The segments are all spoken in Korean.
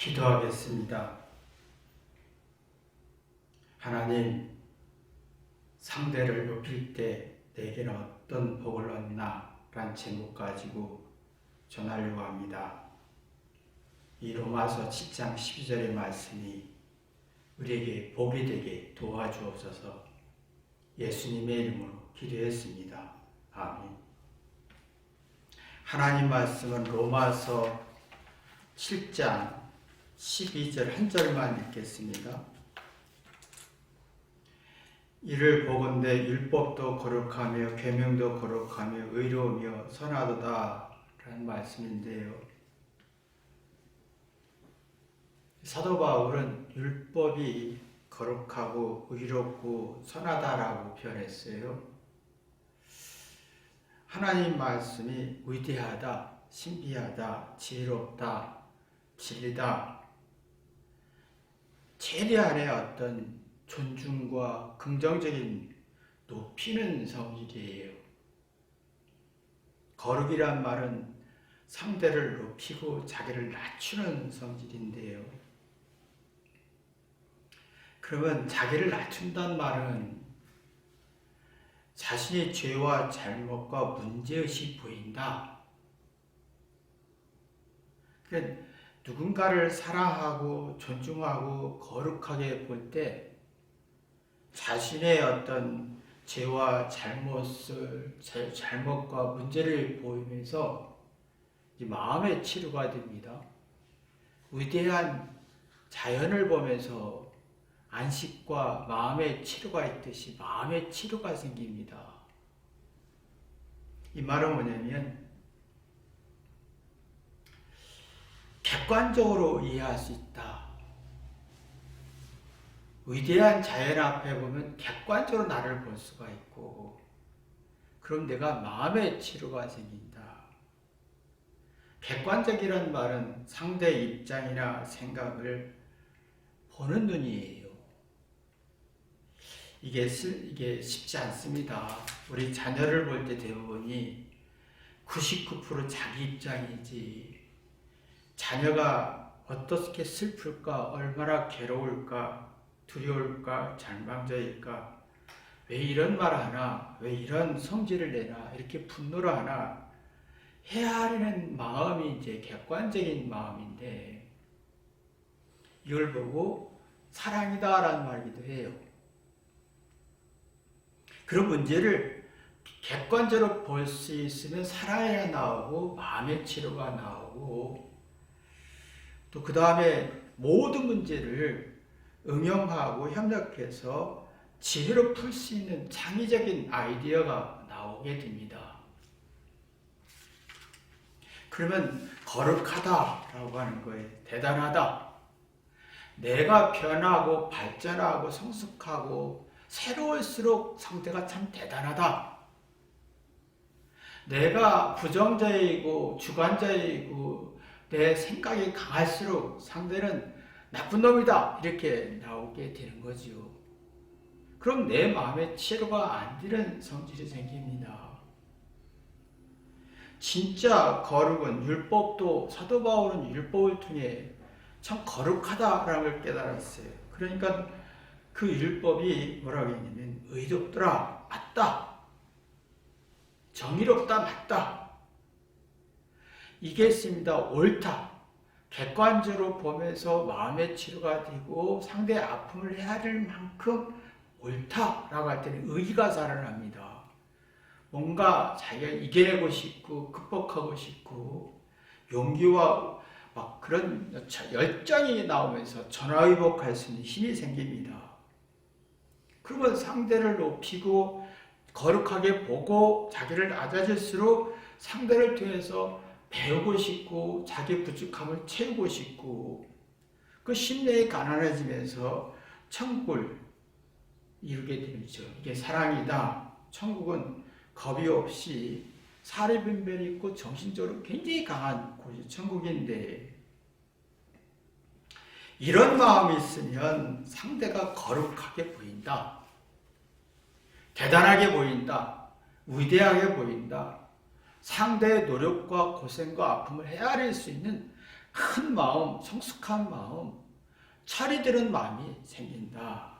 기도하겠습니다. 하나님, 상대를 높일 때 내게는 어떤 복을 얻나 라는 제목 가지고 전하려고 합니다. 이 로마서 7장 12절의 말씀이 우리에게 복이 되게 도와주옵소서. 예수님의 이름으로 기도했습니다. 아멘. 하나님 말씀은 로마서 7장 12절 한 절만 읽겠습니다. 이를 보건대 율법도 거룩하며 계명도 거룩하며 의로우며 선하도다 라는 말씀인데요. 사도 바울은 율법이 거룩하고 의롭고 선하다라고 표현했어요. 하나님 말씀이 위대하다, 신비하다, 지혜롭다, 진리다. 최대한의 어떤 존중과 긍정적인 높이는 성질이에요. 거룩이란 말은 상대를 높이고 자기를 낮추는 성질인데요. 그러면 자기를 낮춘다는 말은 자신의 죄와 잘못과 문제의식이 보인다. 그러니까 누군가를 사랑하고 존중하고 거룩하게 볼 때 자신의 어떤 죄와 잘못과 문제를 보이면서 마음의 치료가 됩니다. 위대한 자연을 보면서 안식과 마음의 치료가 있듯이 마음의 치료가 생깁니다. 이 말은 뭐냐면 객관적으로 이해할 수 있다. 위대한 자연 앞에 보면 객관적으로 나를 볼 수가 있고, 그럼 내가 마음의 치료가 생긴다. 객관적이란 말은 상대의 입장이나 생각을 보는 눈이에요. 이게 쉽지 않습니다. 우리 자녀를 볼 때 대부분이 99% 자기 입장이지, 자녀가 어떻게 슬플까, 얼마나 괴로울까, 두려울까, 절망자일까, 왜 이런 말 하나, 왜 이런 성질을 내나, 이렇게 분노를 하나, 헤아리는 마음이 이제 객관적인 마음인데, 이걸 보고 사랑이다라는 말이기도 해요. 그런 문제를 객관적으로 볼 수 있으면 사랑이 나오고, 마음의 치료가 나오고, 또 그 다음에 모든 문제를 응용하고 협력해서 지혜로 풀 수 있는 창의적인 아이디어가 나오게 됩니다. 그러면 거룩하다라고 하는 거예요. 대단하다. 내가 변하고 발전하고 성숙하고 새로울수록 상대가 참 대단하다. 내가 부정자이고 주관자이고 내 생각이 강할수록 상대는 나쁜 놈이다. 이렇게 나오게 되는 거죠. 그럼 내 마음에 치료가 안 되는 성질이 생깁니다. 진짜 거룩은 율법도, 사도 바울은 율법을 통해 참 거룩하다라는 걸 깨달았어요. 그러니까 그 율법이 뭐라고 했냐면 의롭더라, 맞다, 정의롭다, 맞다, 이게 있습니다. 옳다. 객관적으로 보면서 마음의 치료가 되고 상대의 아픔을 헤아릴 만큼 옳다라고 할 때는 의의가 살아납니다. 뭔가 자기가 이겨내고 싶고 극복하고 싶고 용기와 막 그런 열정이 나오면서 전화위복할 수 있는 힘이 생깁니다. 그러면 상대를 높이고 거룩하게 보고 자기를 낮아질수록 상대를 통해서 배우고 싶고 자기 부족함을 채우고 싶고 그 심령이 가난해지면서 천국을 이루게 되죠. 이게 사랑이다. 천국은 겁이 없이 사리분별이 있고 정신적으로 굉장히 강한 곳이 천국인데, 이런 마음이 있으면 상대가 거룩하게 보인다. 대단하게 보인다. 위대하게 보인다. 상대의 노력과 고생과 아픔을 헤아릴 수 있는 큰 마음, 성숙한 마음, 철이 드는 마음이 생긴다.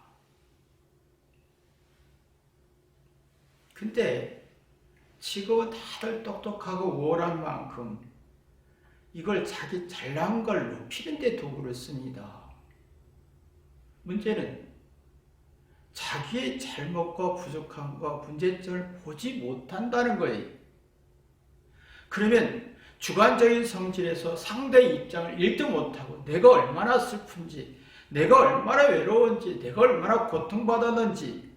근데 지금은 다들 똑똑하고 우월한 만큼 이걸 자기 잘난 걸 높이는 데 도구를 씁니다. 문제는 자기의 잘못과 부족함과 문제점을 보지 못한다는 거예요. 그러면 주관적인 성질에서 상대의 입장을 읽지 못하고 내가 얼마나 슬픈지, 내가 얼마나 외로운지, 내가 얼마나 고통받았는지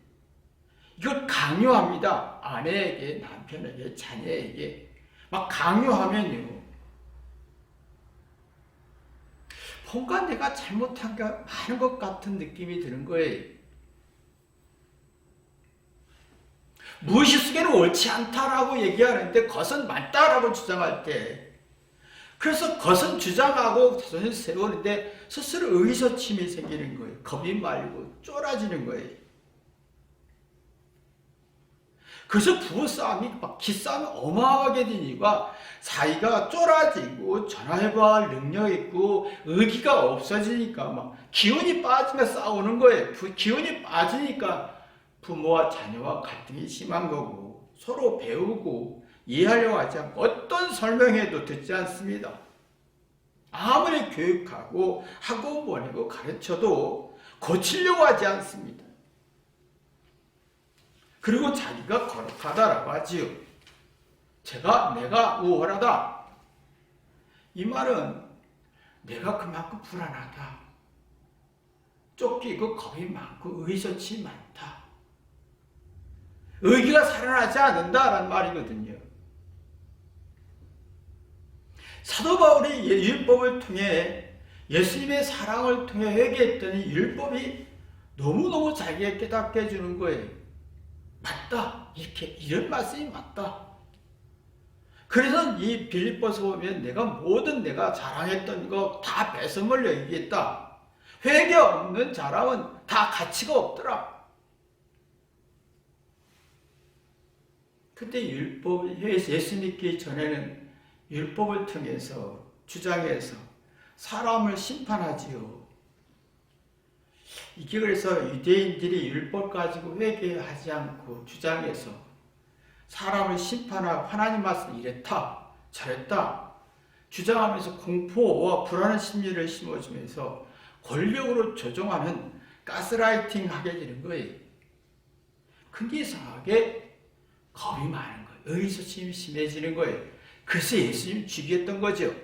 이걸 강요합니다. 아내에게, 남편에게, 자녀에게 막 강요하면요. 뭔가 내가 잘못한 게 많은 것 같은 느낌이 드는 거예요. 무의식 속에는 옳지 않다라고 얘기하는데 겉은 맞다라고 주장할 때, 그래서 겉은 주장하고 자존심 세우는데 스스로 의기소침이 생기는 거예요. 겁이 말고 쫄아지는 거예요. 그래서 부부싸움이 막 기싸움이 어마어마하게 된 이유가 자기가 쫄아지고 전화해봐 할 능력 있고 의기가 없어지니까 막 기운이 빠지면 싸우는 거예요. 기운이 빠지니까 부모와 자녀와 갈등이 심한 거고 서로 배우고 이해하려고 하지 않고 어떤 설명해도 듣지 않습니다. 아무리 교육하고 학원 보내고 가르쳐도 고치려고 하지 않습니다. 그리고 자기가 거룩하다라고 하지요. 내가 우월하다. 이 말은 내가 그만큼 불안하다. 쫓기고 겁이 많고 의소치 많다. 의기가 살아나지 않는다라는 말이거든요. 사도 바울이 율법을 통해 예수님의 사랑을 통해 회개했더니 율법이 너무너무 자기가 깨닫게 해주는 거예요. 맞다. 이런 말씀이 맞다. 그래서 이 빌립보서 보면 내가 자랑했던 거 다 배설물로 얘기했다. 회개 없는 자랑은 다 가치가 없더라. 근데 예수 믿기 전에는 율법을 통해서 주장해서 사람을 심판하지요. 이게 그래서 유대인들이 율법 가지고 회개하지 않고 주장해서 사람을 심판하고 하나님 말씀 이랬다 저랬다 주장하면서 공포와 불안한 심리를 심어주면서 권력으로 조종하는 가스라이팅 하게 되는 거예요. 근데 이상하게 겁이 많은 거예요. 의기소침이 심해지는 거예요. 그래서 예수님 죽였던 거죠.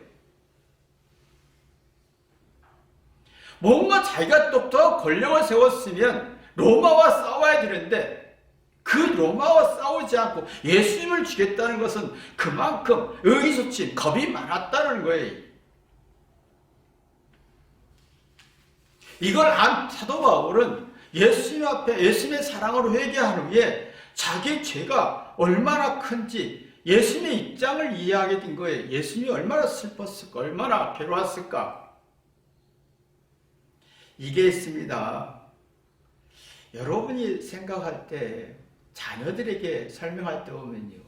뭔가 자기가 똑똑한 권력을 세웠으면 로마와 싸워야 되는데 그 로마와 싸우지 않고 예수님을 죽였다는 것은 그만큼 의기소침, 겁이 많았다는 거예요. 이걸 안 사도 바울은 예수님 앞에 예수님의 사랑으로 회개한 후에 자기 죄가 얼마나 큰지 예수님의 입장을 이해하게 된 거예요. 예수님이 얼마나 슬펐을까, 얼마나 괴로웠을까. 이게 있습니다. 여러분이 생각할 때 자녀들에게 설명할 때 보면요.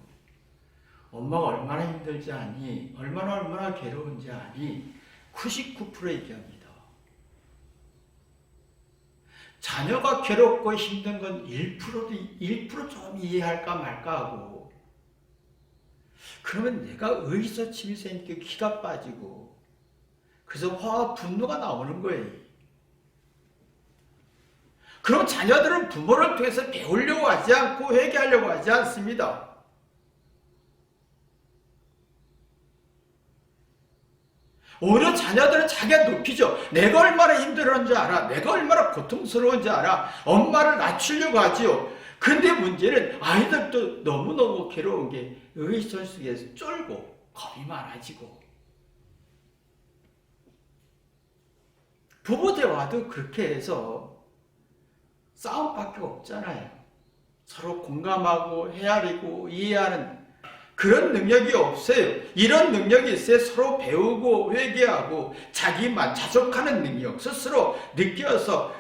엄마가 얼마나 힘들지 아니, 얼마나 괴로운지 아니 99% 얘기합니다. 자녀가 괴롭고 힘든 건 1% 좀 이해할까 말까 하고 그러면 내가 의기소침이 생기고 기가 빠지고 그래서 화와 분노가 나오는 거예요. 그럼 자녀들은 부모를 통해서 배우려고 하지 않고 회개하려고 하지 않습니다. 오히려 자녀들은 자기가 높이죠. 내가 얼마나 힘들었는지 알아. 내가 얼마나 고통스러운지 알아. 엄마를 낮추려고 하지요. 근데 문제는 아이들도 너무너무 괴로운 게 의기소침 속에서 쫄고 겁이 많아지고 부부 대화도 그렇게 해서 싸움밖에 없잖아요. 서로 공감하고 헤아리고 이해하는 그런 능력이 없어요. 이런 능력이 있어야 서로 배우고 회개하고 자기만 자족하는 능력 스스로 느껴서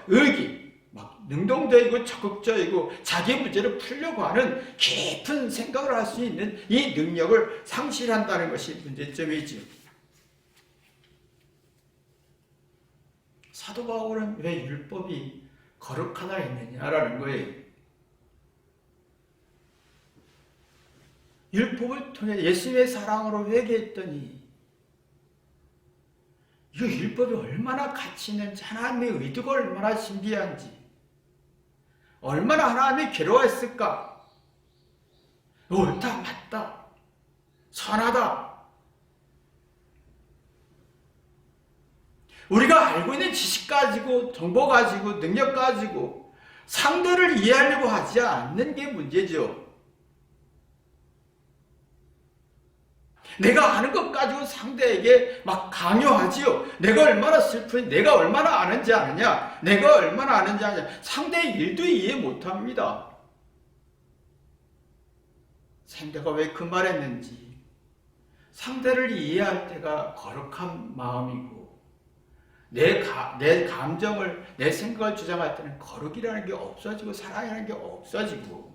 막 능동적이고 적극적이고 자기 문제를 풀려고 하는 깊은 생각을 할 수 있는 이 능력을 상실한다는 것이 문제점이지요. 사도 바울은 왜 율법이 거룩하다 했느냐라는 거예요. 율법을 통해 예수님의 사랑으로 회개했더니 이 율법이 얼마나 가치 있는지, 하나님의 의도가 얼마나 신비한지, 얼마나 하나님이 괴로워했을까. 옳다, 맞다, 선하다. 우리가 알고 있는 지식 가지고, 정보 가지고, 능력 가지고 상대를 이해하려고 하지 않는 게 문제죠. 내가 아는 것 가지고 상대에게 막 강요하지요. 내가 얼마나 슬프니, 내가 얼마나 아는지 아느냐, 내가 얼마나 아는지 아느냐. 상대의 일도 이해 못합니다. 상대가 왜 그 말했는지, 상대를 이해할 때가 거룩한 마음이고, 내 감정을, 내 생각을 주장할 때는 거룩이라는 게 없어지고 사랑이라는 게 없어지고,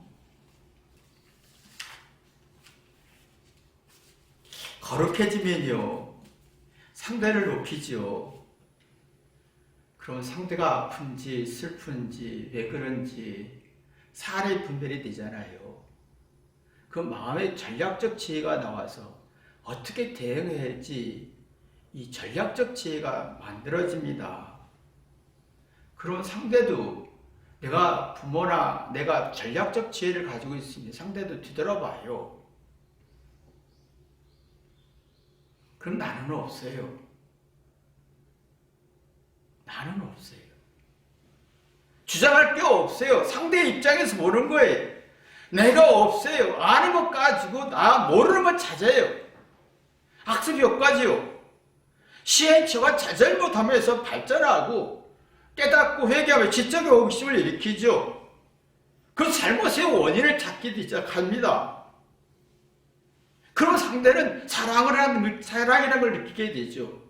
거룩해지면요, 상대를 높이지요. 그럼 상대가 아픈지 슬픈지 왜 그런지 사례 분별이 되잖아요. 그 마음의 전략적 지혜가 나와서 어떻게 대응해야 할지 이 전략적 지혜가 만들어집니다. 그럼 상대도, 내가 부모나 내가 전략적 지혜를 가지고 있으니 상대도 뒤돌아봐요. 그럼 나는 없어요. 나는 없어요. 주장할 게 없어요. 상대 입장에서 모르는 거예요. 내가 없어요. 아는 것 가지고 나 모르는 것 찾아요. 학습 효과지요. 시행처가 자잘못하면서 발전하고 깨닫고 회개하며 지적인 호기심을 일으키죠. 그 잘못의 원인을 찾기 시작합니다. 그러면 상대는 사랑이라는 걸 느끼게 되죠.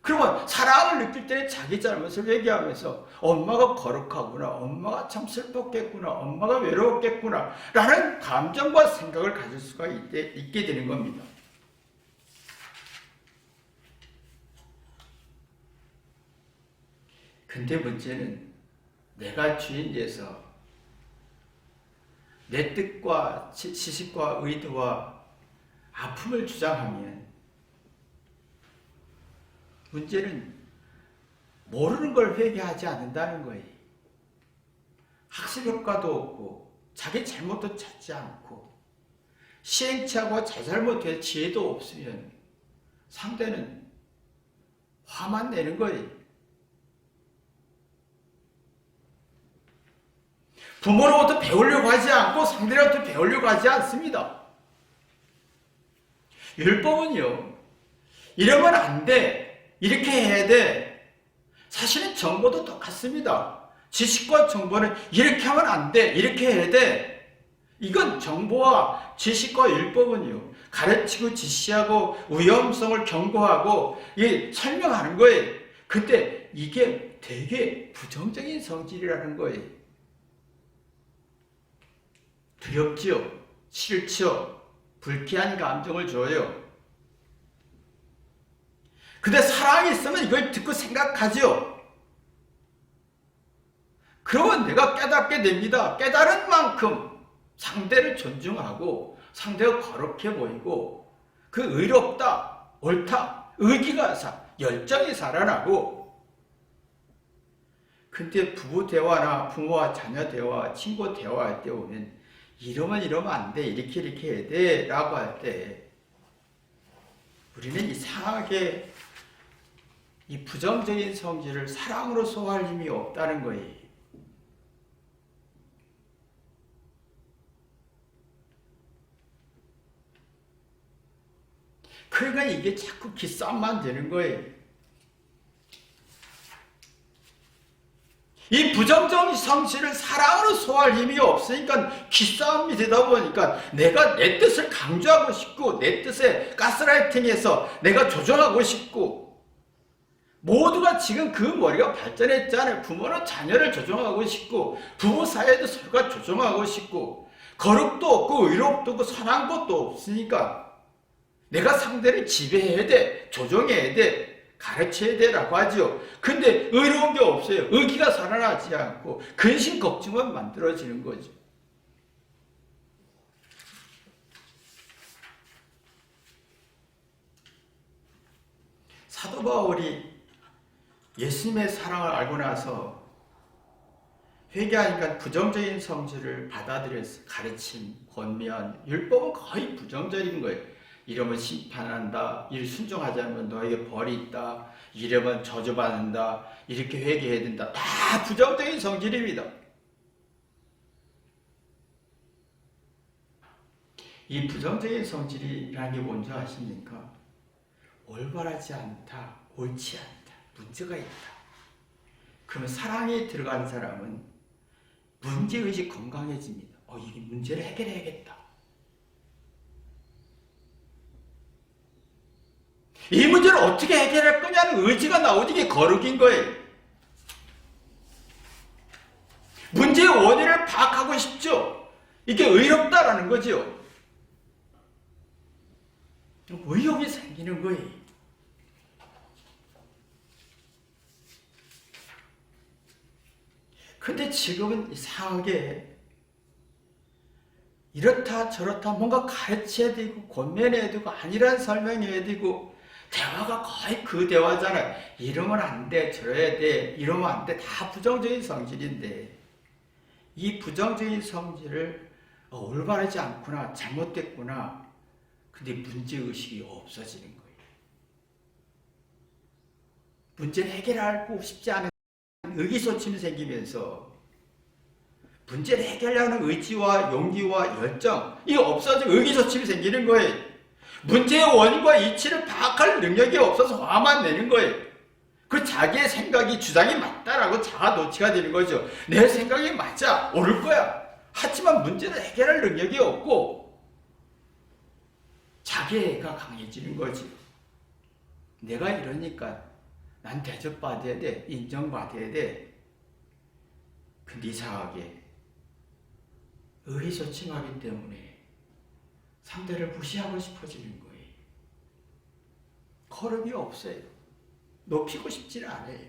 그러면 사랑을 느낄 때는 자기 잘못을 회개하면서 엄마가 거룩하구나, 엄마가 참 슬펐겠구나, 엄마가 외로웠겠구나 라는 감정과 생각을 가질 수가 있게 되는 겁니다. 근데 문제는 내가 주인 돼서 내 뜻과 지식과 의도와 아픔을 주장하면, 문제는 모르는 걸 회개하지 않는다는 거예요. 학습 효과도 없고 자기 잘못도 찾지 않고 시행착오와 자잘못의 지혜도 없으면 상대는 화만 내는 거예요. 부모로부터 배우려고 하지 않고 상대로부터 배우려고 하지 않습니다. 율법은요, 이러면 안 돼, 이렇게 해야 돼. 사실은 정보도 똑같습니다. 지식과 정보는 이렇게 하면 안 돼, 이렇게 해야 돼. 이건 정보와 지식과 율법은요, 가르치고 지시하고 위험성을 경고하고 설명하는 거예요. 근데 이게 되게 부정적인 성질이라는 거예요. 두렵지요, 싫지요, 불쾌한 감정을 줘요. 근데 사랑이 있으면 이걸 듣고 생각하지요. 그러면 내가 깨닫게 됩니다. 깨달은 만큼 상대를 존중하고 상대가 거룩해 보이고 그 의롭다, 옳다, 의기가 열정이 살아나고. 근데 부부 대화나 부모와 자녀 대화, 친구 대화할 때 오면 이러면 안 돼, 이렇게 해야 돼 라고 할 때 우리는 이상하게 이 부정적인 성질을 사랑으로 소화할 힘이 없다는 거예요. 그러니까 이게 자꾸 기싸움만 되는 거예요. 이 부정적 성질을 사랑으로 소화할 힘이 없으니까 기싸움이 되다 보니까 내가 내 뜻을 강조하고 싶고 내 뜻에 가스라이팅해서 내가 조정하고 싶고, 모두가 지금 그 머리가 발전했잖아요. 부모는 자녀를 조정하고 싶고 부부 사이에도 서로가 조정하고 싶고 거룩도 없고 의롭도 없고 선한 것도 없으니까 내가 상대를 지배해야 돼, 조정해야 돼. 가르쳐야 되라고 하죠. 근데 의로운 게 없어요. 의기가 살아나지 않고 근심 걱정만 만들어지는 거죠. 사도 바울이 예수님의 사랑을 알고 나서 회개하니까 부정적인 성질을 받아들여서 가르침, 권면, 율법은 거의 부정적인 거예요. 이러면 심판한다. 일 순종하지 않으면 너에게 벌이 있다. 이러면 저주받는다. 이렇게 회개해야 된다. 다 부정적인 성질입니다. 이 부정적인 성질이라는 게 뭔지 아십니까? 올바르지 않다. 옳지 않다. 문제가 있다. 그러면 사랑에 들어간 사람은 문제의식 건강해집니다. 이 문제를 해결해야겠다. 이 문제를 어떻게 해결할 거냐는 의지가 나오지, 이게 거룩인 거예요. 문제의 원인을 파악하고 싶죠. 이게 의롭다라는 거죠. 의욕이 생기는 거예요. 근데 지금은 이상하게 이렇다 저렇다 뭔가 가르쳐야 되고 권면해야 되고 아니란 설명해야 되고 대화가 거의 그 대화잖아요. 이러면 안 돼, 저래야 돼, 이러면 안 돼. 다 부정적인 성질인데 이 부정적인 성질을 올바르지 않구나, 잘못됐구나. 근데 문제의식이 없어지는 거예요. 문제를 해결하고 싶지 않은 의기소침이 생기면서 문제를 해결하는 의지와 용기와 열정, 이거 없어지고 의기소침이 생기는 거예요. 문제의 원인과 이치를 파악할 능력이 없어서 화만 내는 거예요. 그 자기의 생각이 주장이 맞다라고 자아 노치가 되는 거죠. 내 생각이 맞아, 옳을 거야. 하지만 문제를 해결할 능력이 없고 자기애가 강해지는 거지. 내가 이러니까 난 대접받아야 돼, 인정받아야 돼. 근데 이상하게 의기소침하기 때문에 상대를 무시하고 싶어지는 거예요. 거룩이 없어요. 높이고 싶지는 않아요.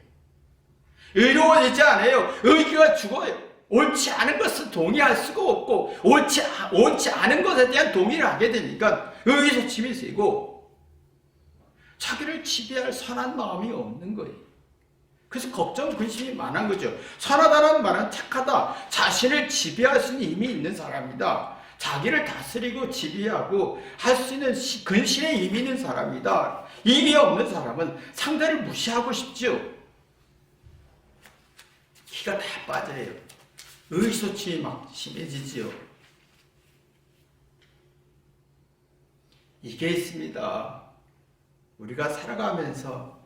의로워지지 않아요. 의기가 죽어요. 옳지 않은 것은 동의할 수가 없고 옳지 않은 것에 대한 동의를 하게 되니까 의기소침이 세고 자기를 지배할 선한 마음이 없는 거예요. 그래서 걱정, 근심이 많은 거죠. 선하다는 말은 착하다. 자신을 지배할 수 있는 힘이 있는 사람이다. 자기를 다스리고 지배하고 할 수 있는 근신의 힘이 있는 사람이다. 힘이 없는 사람은 상대를 무시하고 싶죠. 기가 다 빠져요. 의기소침이 막 심해지지요. 이게 있습니다. 우리가 살아가면서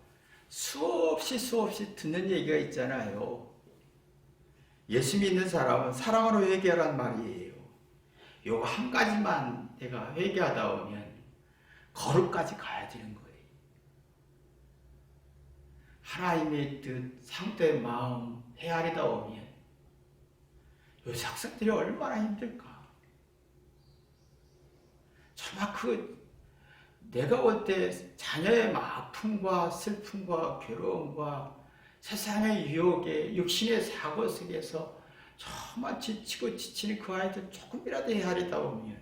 수없이 듣는 얘기가 있잖아요. 예수 믿는 사람은 사랑으로 회개하란 말이에요. 요거 한 가지만 내가 회개하다 보면 거룩까지 가야 되는 거예요. 하나님의 뜻, 상대의 마음 헤아리다 보면 요새 학생들이 얼마나 힘들까. 정말 내가 볼 때 자녀의 아픔과 슬픔과 괴로움과 세상의 유혹에 육신의 사고 속에서 정말 지치고 지치는 그 아이들 조금이라도 헤아리다 보면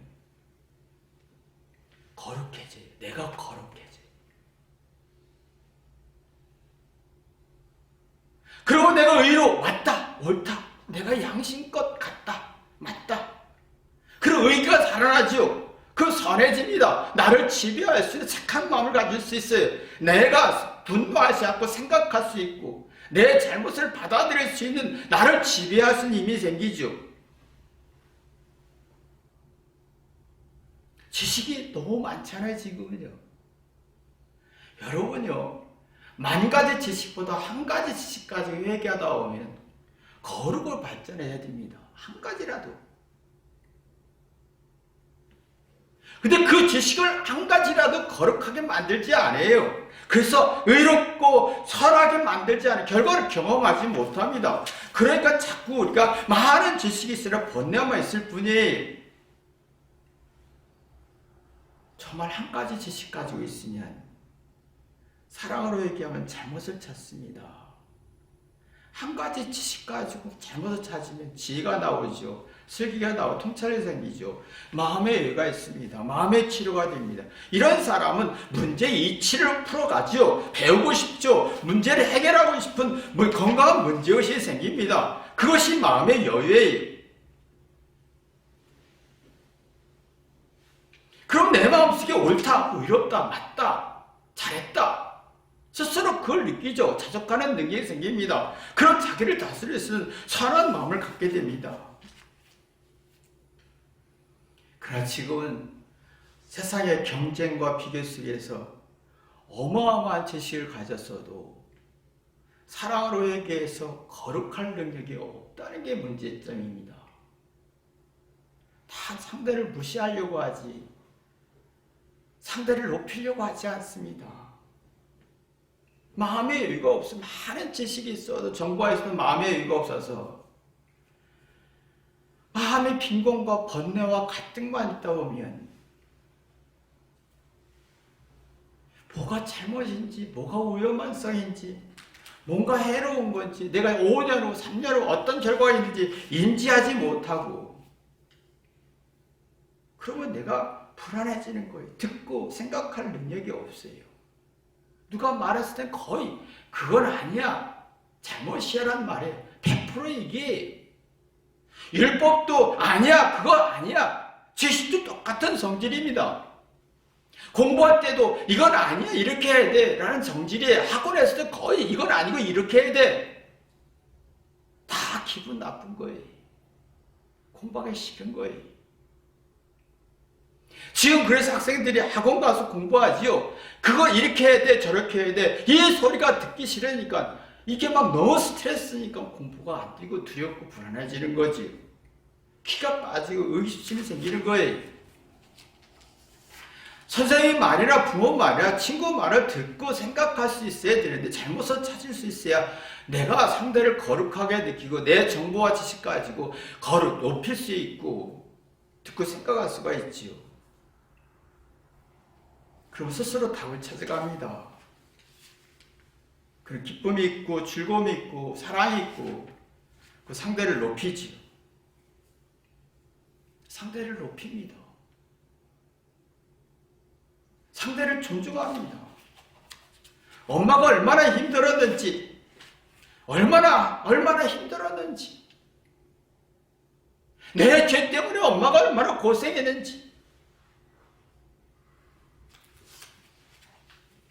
거룩해져요. 내가 거룩해져요. 그리고 내가 의로 맞다, 옳다, 내가 양심껏 같다, 맞다. 그리고 의기가 살아나죠. 그 선해집니다. 나를 지배할 수 있는 착한 마음을 가질 수 있어요. 내가 분노하지 않고 생각할 수 있고 내 잘못을 받아들일 수 있는 나를 지배할 수 있는 힘이 생기죠. 지식이 너무 많잖아요, 지금은요. 여러분요, 10,000가지 지식보다 한 가지 지식까지 회개하다 보면 거룩을 발전해야 됩니다. 한 가지라도. 근데 그 지식을 한 가지라도 거룩하게 만들지 않아요. 그래서 의롭고 선하게 만들지 않아요. 결과를 경험하지 못합니다. 그러니까 자꾸 우리가 많은 지식이 있으라 번뇌만 있을 뿐이에요. 정말 한 가지 지식 가지고 있으면 사랑으로 얘기하면 잘못을 찾습니다. 한 가지 지식 가지고 잘못을 찾으면 지혜가 나오죠. 슬기가 나오고 통찰이 생기죠. 마음의 여유가 있습니다. 마음의 치료가 됩니다. 이런 사람은 문제 이치를 풀어가죠. 배우고 싶죠. 문제를 해결하고 싶은 건강한 문제의식이 생깁니다. 그것이 마음의 여유예요. 그럼 내 마음속에 옳다, 의롭다, 맞다, 잘했다. 스스로 그걸 느끼죠. 자족하는 능력이 생깁니다. 그럼 자기를 다스릴 수 있는 선한 마음을 갖게 됩니다. 그러나 지금은 세상의 경쟁과 비교 속에서 어마어마한 지식을 가졌어도 사랑으로 얘기해서 거룩할 능력이 없다는 게 문제점입니다. 다 상대를 무시하려고 하지 상대를 높이려고 하지 않습니다. 마음의 여유가 없어 많은 지식이 있어도 정보가 있어도 마음의 여유가 없어서 마음의 빈곤과 번뇌와 갈등만 있다 보면 뭐가 잘못인지 뭐가 위험한성인지 뭔가 해로운 건지 내가 5년 후 3년 후 어떤 결과가 있는지 인지하지 못하고 그러면 내가 불안해지는 거예요. 듣고 생각할 능력이 없어요. 누가 말했을 땐 거의 그건 아니야. 잘못이야란 말이에요. 100% 이게 율법도 아니야. 그거 아니야. 지식도 똑같은 성질입니다. 공부할 때도 이건 아니야. 이렇게 해야 돼. 라는 성질이에요. 학원에서도 거의 이건 아니고 이렇게 해야 돼. 다 기분 나쁜 거예요. 공부하기 싫은 거예요. 지금 그래서 학생들이 학원 가서 공부하지요. 그거 이렇게 해야 돼, 저렇게 해야 돼. 이 소리가 듣기 싫으니까 이게 막 너무 스트레스니까 공부가 안 되고 두렵고 불안해지는 거지. 키가 빠지고 의기소침이 생기는 거예요. 선생님 말이나 부모 말이나 친구 말을 듣고 생각할 수 있어야 되는데 잘못을 찾을 수 있어야 내가 상대를 거룩하게 느끼고 내 정보와 지식 가지고 높일 수 있고 듣고 생각할 수가 있지요. 그럼 스스로 답을 찾아갑니다. 그 기쁨이 있고 즐거움이 있고 사랑이 있고 그 상대를 높이지요. 상대를 높입니다. 상대를 존중합니다. 엄마가 얼마나 힘들었는지 얼마나 힘들었는지 내 죄 때문에 엄마가 얼마나 고생했는지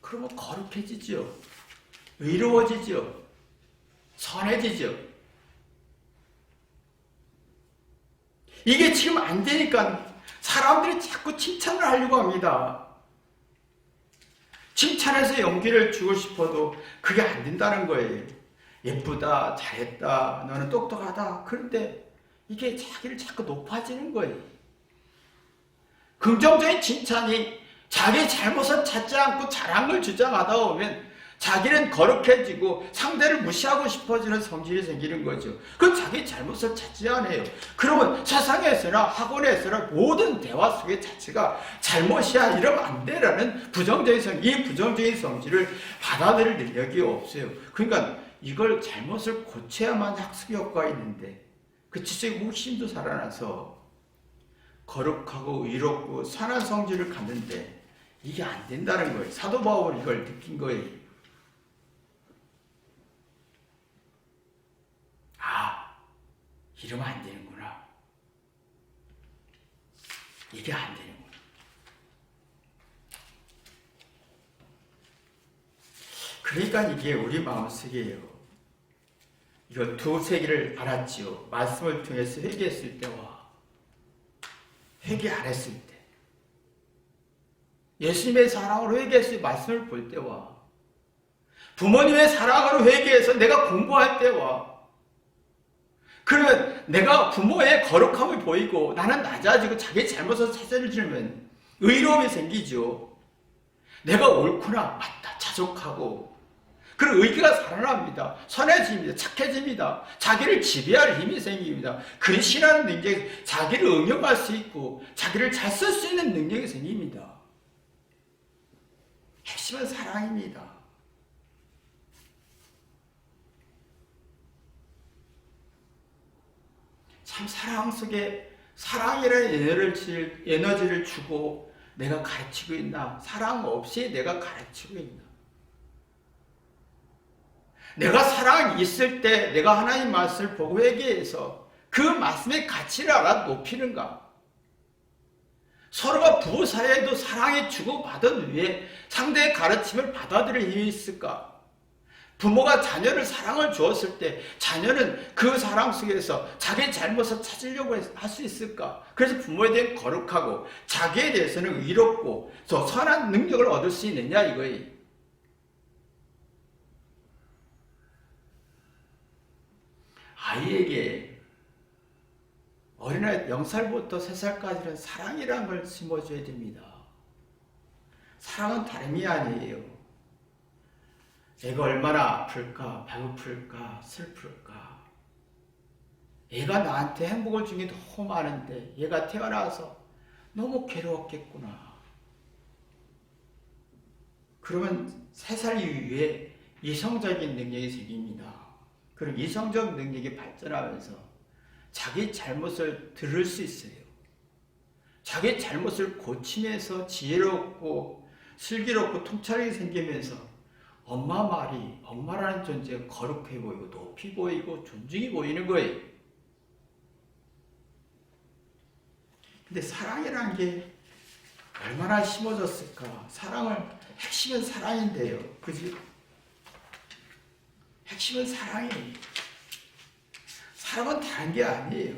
그러면 거룩해지죠. 의로워지죠. 선해지죠. 이게 지금 안 되니까 사람들이 자꾸 칭찬을 하려고 합니다. 칭찬해서 용기를 주고 싶어도 그게 안 된다는 거예요. 예쁘다, 잘했다, 너는 똑똑하다. 그런데 이게 자기를 자꾸 높아지는 거예요. 긍정적인 칭찬이 자기 잘못을 찾지 않고 잘한 걸 주장하다 보면 자기는 거룩해지고 상대를 무시하고 싶어지는 성질이 생기는 거죠. 그건 자기 잘못을 찾지 않아요. 그러면 세상에서나 학원에서나 모든 대화 속의 자체가 잘못이야 이러면 안 돼라는 이 부정적인 성질을 받아들일 능력이 없어요. 그러니까 이걸 잘못을 고쳐야만 학습 효과가 있는데 그 지적인 호기심도 살아나서 거룩하고 의롭고 선한 성질을 갖는데 이게 안 된다는 거예요. 사도 바울은 이걸 느낀 거예요. 아, 이러면 안 되는구나. 이게 안 되는구나. 그러니까 이게 우리 마음속이에요. 이건 두세 개를 알았지요. 말씀을 통해서 회개했을 때와 회개 안 했을 때, 예수님의 사랑으로 회개해서 말씀을 볼 때와 부모님의 사랑으로 회개해서 내가 공부할 때와 그러면 내가 부모의 거룩함을 보이고 나는 낮아지고 자기 잘못을 찾아주면 의로움이 생기죠. 내가 옳구나, 맞다, 자족하고 그런 의기가 살아납니다. 선해집니다. 착해집니다. 자기를 지배할 힘이 생깁니다. 근신하는 능력이 자기를 응용할 수 있고 자기를 잘 쓸 수 있는 능력이 생깁니다. 핵심은 사랑입니다. 참 사랑 속에 사랑이라는 에너지를 주고 내가 가르치고 있나? 사랑 없이 내가 가르치고 있나? 내가 사랑이 있을 때 내가 하나님 말씀을 보고 회개해서 그 말씀의 가치를 알아 높이는가? 서로가 부부 사이에도 사랑이 주고받은 후에 상대의 가르침을 받아들일 힘이 있을까? 부모가 자녀를 사랑을 주었을 때 자녀는 그 사랑 속에서 자기의 잘못을 찾으려고 할 수 있을까? 그래서 부모에 대해 거룩하고 자기에 대해서는 의롭고 더 선한 능력을 얻을 수 있느냐 이거예요. 아이에게 어린아이 0살부터 3살까지는 사랑이라는 걸 심어줘야 됩니다. 사랑은 다름이 아니에요. 애가 얼마나 아플까, 배고플까, 슬플까. 애가 나한테 행복을 준 게 너무 많은데 얘가 태어나서 너무 괴로웠겠구나. 그러면 3살 이후에 이성적인 능력이 생깁니다. 그럼 이성적 능력이 발전하면서 자기 잘못을 들을 수 있어요. 자기 잘못을 고치면서 지혜롭고 슬기롭고 통찰력이 생기면서 엄마 말이, 엄마라는 존재가 거룩해 보이고 높이 보이고 존중이 보이는 거예요. 근데 사랑이라는 게 얼마나 심어졌을까? 핵심은 사랑인데요. 그지? 핵심은 사랑이에요. 사랑은 다른 게 아니에요.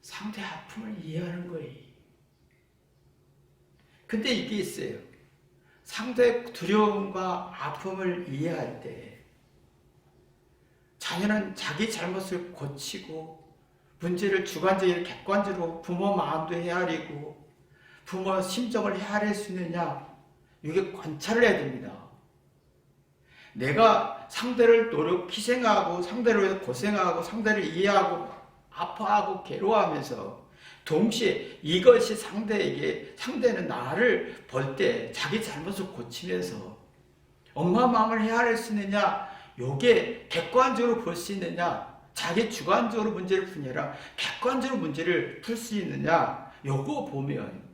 상대 아픔을 이해하는 거예요. 근데 이게 있어요. 상대의 두려움과 아픔을 이해할 때 자녀는 자기 잘못을 고치고 문제를 주관적이고 객관적으로 부모 마음도 헤아리고 부모 심정을 헤아릴 수 있느냐 이게 관찰을 해야 됩니다. 내가 상대를 희생하고 상대를 위해서 고생하고 상대를 이해하고 아파하고 괴로워하면서 동시에 이것이 상대는 나를 볼 때 자기 잘못을 고치면서 엄마 마음을 헤아릴 수 있느냐, 요게 객관적으로 볼 수 있느냐, 자기 주관적으로 문제를 푸느냐, 객관적으로 문제를 풀 수 있느냐, 요거 보면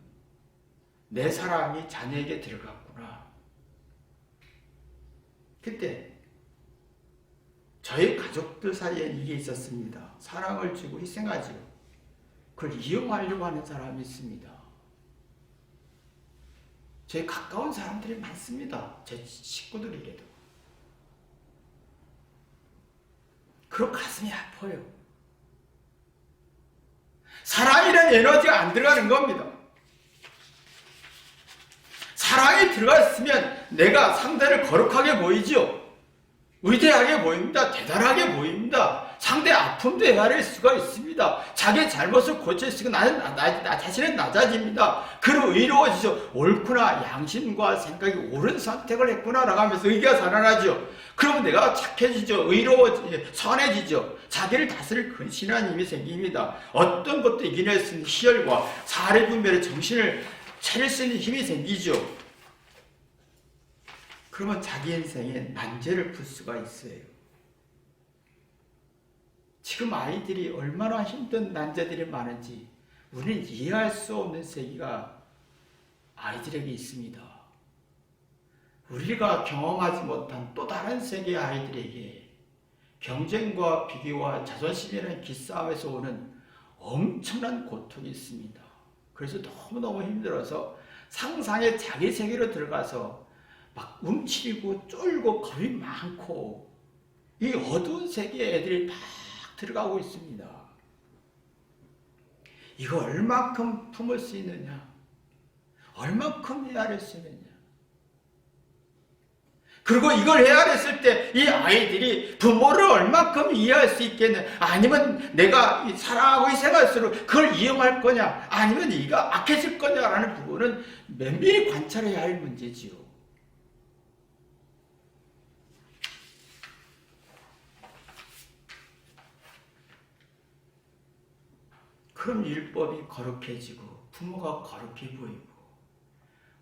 내 사랑이 자녀에게 들어갔구나. 그때 저희 가족들 사이에 이게 있었습니다. 사랑을 주고 희생하지요. 그걸 이용하려고 하는 사람이 있습니다. 제 가까운 사람들이 많습니다. 제 식구들에게도. 그럼 가슴이 아파요. 사랑이라는 에너지가 안 들어가는 겁니다. 사랑이 들어갔으면 내가 상대를 거룩하게 보이죠. 위대하게 보입니다. 대단하게 보입니다. 상대 아픔도 헤아릴 수가 있습니다. 자기의 잘못을 고칠 수 있고 나 자신은 낮아집니다. 그리고 의로워지죠. 옳구나. 양심과 생각이 옳은 선택을 했구나 라고 하면서 의기가 살아나죠. 그러면 내가 착해지죠. 의로워지죠. 선해지죠. 자기를 다스릴 근신한 힘이 생깁니다. 어떤 것도 이겨낼 수 있는 희열과 사례 분별의 정신을 차릴 수 있는 힘이 생기죠. 그러면 자기 인생에 난제를 풀 수가 있어요. 지금 아이들이 얼마나 힘든 난제들이 많은지 우리는 이해할 수 없는 세계가 아이들에게 있습니다. 우리가 경험하지 못한 또 다른 세계의 아이들에게 경쟁과 비교와 자존심이라는 기싸움에서 오는 엄청난 고통이 있습니다. 그래서 너무너무 힘들어서 상상의 자기 세계로 들어가서 막 움츠리고 쫄고 겁이 많고 이 어두운 세계에 애들이 막 들어가고 있습니다. 이거 얼마큼 품을 수 있느냐? 얼마큼 헤아릴 수 있느냐? 그리고 이걸 헤아렸을 때 이 아이들이 부모를 얼마큼 이해할 수 있겠냐? 아니면 내가 사랑하고 희생할수록 그걸 이용할 거냐? 아니면 네가 악해질 거냐라는 부분은 면밀히 관찰해야 할 문제지요. 그럼 율법이 거룩해지고 부모가 거룩해 보이고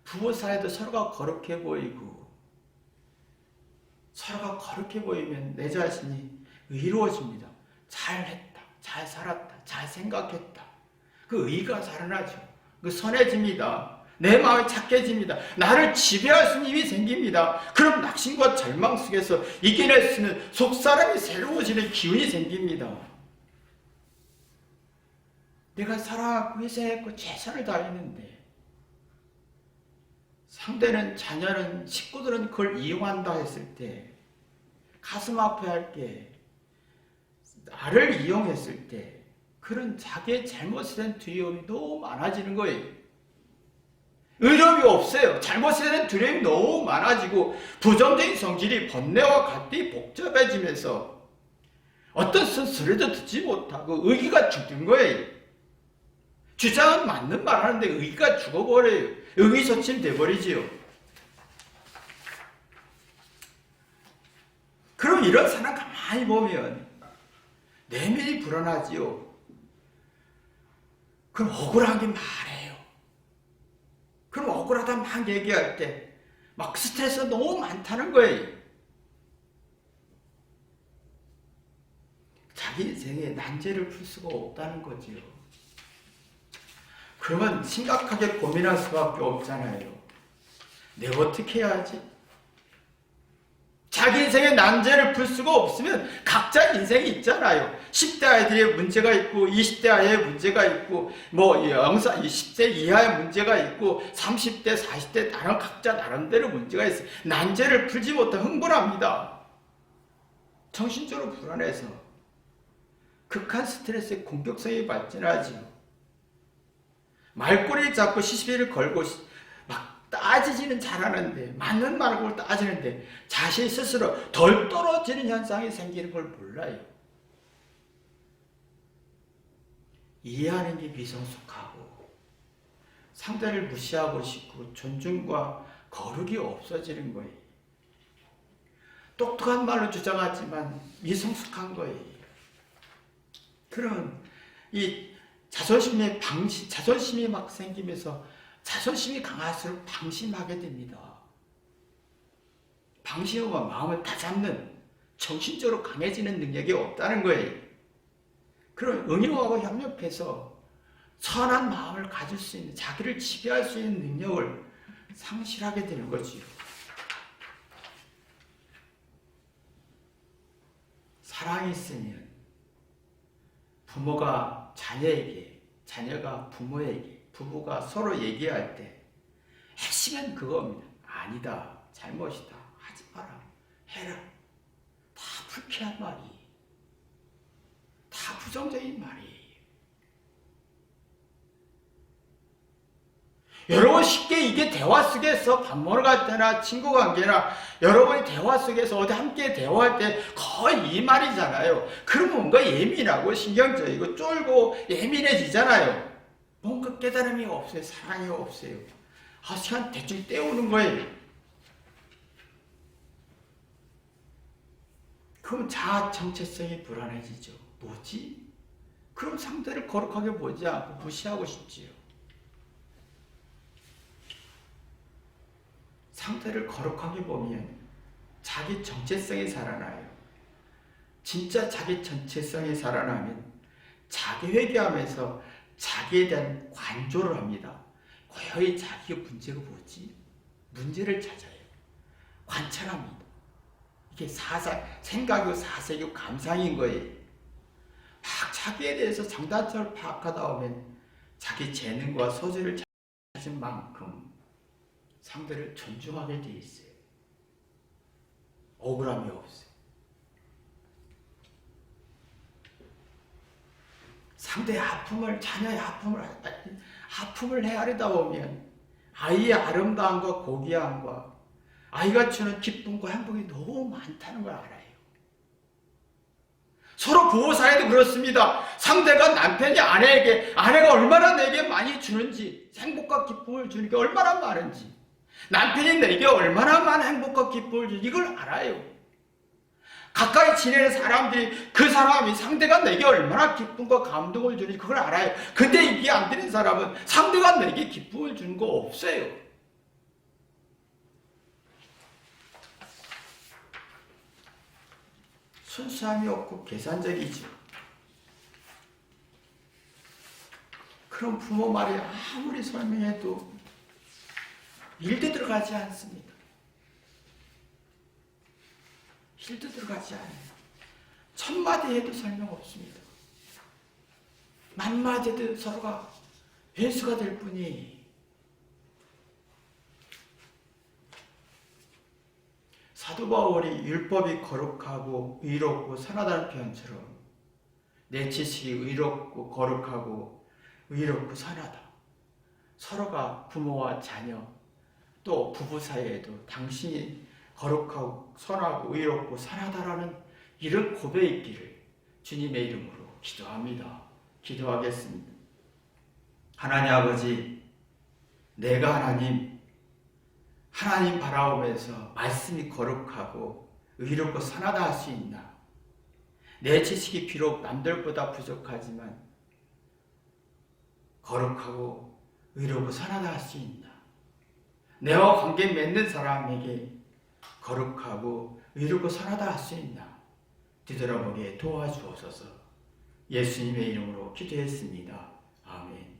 부부 사이도 서로가 거룩해 보이고 서로가 거룩해 보이면 내 자신이 의로워집니다. 잘했다, 잘 살았다, 잘 생각했다. 그 의가 살아나죠. 그 선해집니다. 내 마음이 착해집니다. 나를 지배할 수 있는 힘이 생깁니다. 그럼 낙심과 절망 속에서 이겨낼 수 있는 속사람이 새로워지는 기운이 생깁니다. 내가 사랑하고 희생했고 최선을 다했는데 상대는, 자녀는, 식구들은 그걸 이용한다 했을 때, 가슴 아파할 게, 나를 이용했을 때 그런 자기의 잘못에 대한 두려움이 너무 많아지는 거예요. 의로움이 없어요. 잘못에 대한 두려움이 너무 많아지고 부정적인 성질이 번뇌와 갈등이 복잡해지면서 어떤 소리도 듣지 못하고 의기가 죽는 거예요. 주장은 맞는 말 하는데 의기가 죽어버려요. 의기소침 돼버리지요. 그럼 이런 사람 가만히 보면 내면이 불안하지요. 그럼 억울하게 말해요. 그럼 억울하다 막 얘기할 때 막 스트레스가 너무 많다는 거예요. 자기 인생에 난제를 풀 수가 없다는 거지요. 그러면 심각하게 고민할 수밖에 없잖아요. 내가 어떻게 해야 하지? 자기 인생의 난제를 풀 수가 없으면 각자 인생이 있잖아요. 10대 아이들의 문제가 있고 20대 아이의 문제가 있고 10대 이하의 문제가 있고 30대 40대 각자 나름대로 문제가 있어요. 난제를 풀지 못하면 흥분합니다. 정신적으로 불안해서 극한 스트레스의 공격성이 발전하지요. 말꼬리 잡고 시비를 걸고 막 따지지는 잘하는데, 맞는 말을 따지는데 자신 스스로 덜 떨어지는 현상이 생기는 걸 몰라요. 이해하는 게 미성숙하고 상대를 무시하고 싶고 존중과 거룩이 없어지는 거예요. 똑똑한 말로 주장하지만 미성숙한 거예요. 그런 이 자존심이 막 생기면서 자존심이 강할수록 방심하게 됩니다. 방심하면 마음을 다잡는, 정신적으로 강해지는 능력이 없다는 거예요. 그럼 응용하고 협력해서 선한 마음을 가질 수 있는, 자기를 지배할 수 있는 능력을 상실하게 되는 거지요. 사랑이 있으면 부모가 자녀에게, 자녀가 부모에게, 부부가 서로 얘기할 때 핵심은 그겁니다. 아니다, 잘못이다, 하지 마라, 해라. 다 불쾌한 말이, 다 부정적인 말이. 여러분 쉽게 이게 대화 속에서 밥 먹으러 갈 때나 친구 관계나 여러분이 대화 속에서 어디 함께 대화할 때 거의 이 말이잖아요. 그러면 뭔가 예민하고 신경적이고 쫄고 예민해지잖아요. 뭔가 깨달음이 없어요. 사랑이 없어요. 시간 대충 때우는 거예요. 그럼 자아 정체성이 불안해지죠. 뭐지? 그럼 상대를 거룩하게 보지 않고 무시하고 싶지요. 상대를 거룩하게 보면 자기 정체성이 살아나요. 진짜 자기 정체성이 살아나면 자기 회개하면서 자기에 대한 관조를 합니다. 고요히 자기의 문제가 뭐지? 문제를 찾아요. 관찰합니다. 이게 생각이고 사색이고 감상인 거예요. 막 자기에 대해서 장단점을 파악하다 보면 자기 재능과 소질을 찾은 만큼 상대를 존중하게 돼 있어요. 억울함이 없어요. 상대의 아픔을, 자녀의 아픔을 헤아리다 보면 아이의 아름다움과 고귀함과 아이가 주는 기쁨과 행복이 너무 많다는 걸 알아요. 서로 부부 사이도 그렇습니다. 상대가 남편이 아내에게, 아내가 얼마나 내게 많이 주는지, 행복과 기쁨을 주는 게 얼마나 많은지, 남편이 내게 얼마나 많은 행복과 기쁨을 주는지 이걸 알아요. 가까이 지내는 사람들이 그 사람이, 상대가 내게 얼마나 기쁨과 감동을 주는지 그걸 알아요. 근데 이게 안 되는 사람은 상대가 내게 기쁨을 주는 거 없어요. 순수함이 없고 계산적이죠. 그런 부모 말이 아무리 설명해도 일도 들어가지 않습니다. 일도 들어가지 않아요. 천마디 해도 설명 없습니다. 만마디도 서로가 회수가 될 뿐이. 사도 바울이 율법이 거룩하고 의롭고 선하다는 표현처럼 내 지식이 의롭고 거룩하고 의롭고 선하다. 서로가 부모와 자녀 또 부부 사이에도 당신이 거룩하고 선하고 의롭고 선하다라는 이런 고백이 있기를 주님의 이름으로 기도합니다. 기도하겠습니다. 하나님 아버지, 내가 하나님 바라보면서 말씀이 거룩하고 의롭고 선하다 할 수 있나? 내 지식이 비록 남들보다 부족하지만 거룩하고 의롭고 선하다 할 수 있나? 내와 관계 맺는 사람에게 거룩하고 의롭고 선하다 할 수 있나? 뒤돌아보게 도와주옵소서. 예수님의 이름으로 기도했습니다. 아멘.